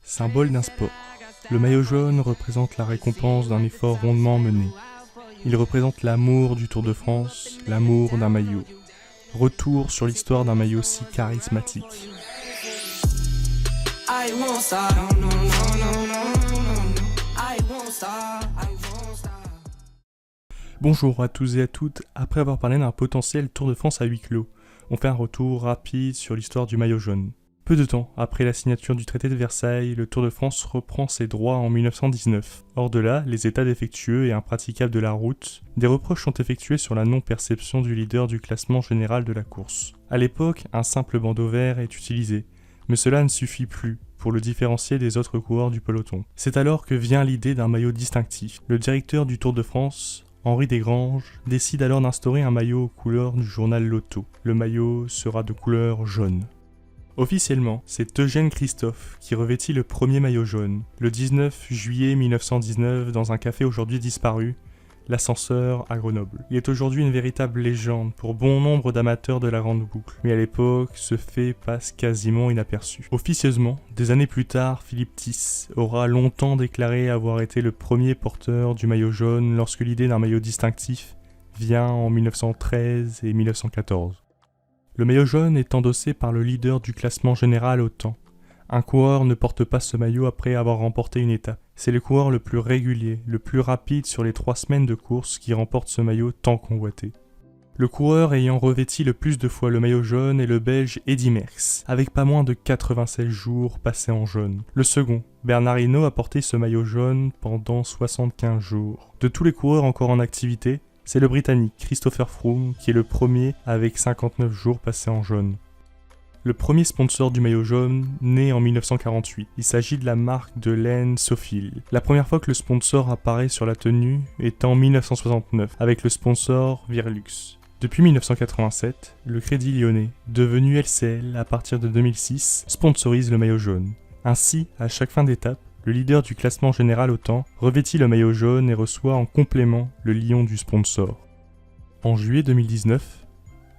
Symbole d'un sport, le maillot jaune représente la récompense d'un effort rondement mené. Il représente l'amour du Tour de France, l'amour d'un maillot. Retour sur l'histoire d'un maillot si charismatique. Bonjour à tous et à toutes, après avoir parlé d'un potentiel Tour de France à huis clos, on fait un retour rapide sur l'histoire du maillot jaune. Peu de temps après la signature du traité de Versailles, le Tour de France reprend ses droits en 1919. Hors de là, les états défectueux et impraticables de la route, des reproches sont effectués sur la non-perception du leader du classement général de la course. À l'époque, un simple bandeau vert est utilisé, mais cela ne suffit plus pour le différencier des autres coureurs du peloton. C'est alors que vient l'idée d'un maillot distinctif. Le directeur du Tour de France, Henri Desgranges, décide alors d'instaurer un maillot aux couleurs du journal Lotto. Le maillot sera de couleur jaune. Officiellement, c'est Eugène Christophe qui revêtit le premier maillot jaune, le 19 juillet 1919 dans un café aujourd'hui disparu, l'Ascenseur à Grenoble. Il est aujourd'hui une véritable légende pour bon nombre d'amateurs de la grande boucle, mais à l'époque, ce fait passe quasiment inaperçu. Officieusement, des années plus tard, Philippe Thys aura longtemps déclaré avoir été le premier porteur du maillot jaune lorsque l'idée d'un maillot distinctif vient en 1913 et 1914. Le maillot jaune est endossé par le leader du classement général au temps. Un coureur ne porte pas ce maillot après avoir remporté une étape. C'est le coureur le plus régulier, le plus rapide sur les 3 semaines de course qui remporte ce maillot tant convoité. Le coureur ayant revêti le plus de fois le maillot jaune est le Belge Eddy Merckx, avec pas moins de 96 jours passés en jaune. Le second, Bernard Hinault, a porté ce maillot jaune pendant 75 jours. De tous les coureurs encore en activité, c'est le Britannique Christopher Froome qui est le premier avec 59 jours passés en jaune. Le premier sponsor du maillot jaune naît en 1948. Il s'agit de la marque de laine Sofil. La première fois que le sponsor apparaît sur la tenue est en 1969 avec le sponsor Virlux. Depuis 1987, le Crédit Lyonnais, devenu LCL à partir de 2006, sponsorise le maillot jaune. Ainsi, à chaque fin d'étape, le leader du classement général au temps revêtit le maillot jaune et reçoit en complément le lion du sponsor. En juillet 2019,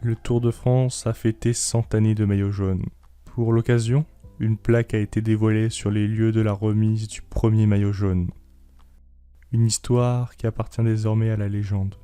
le Tour de France a fêté 100 années de maillot jaune. Pour l'occasion, une plaque a été dévoilée sur les lieux de la remise du premier maillot jaune. Une histoire qui appartient désormais à la légende.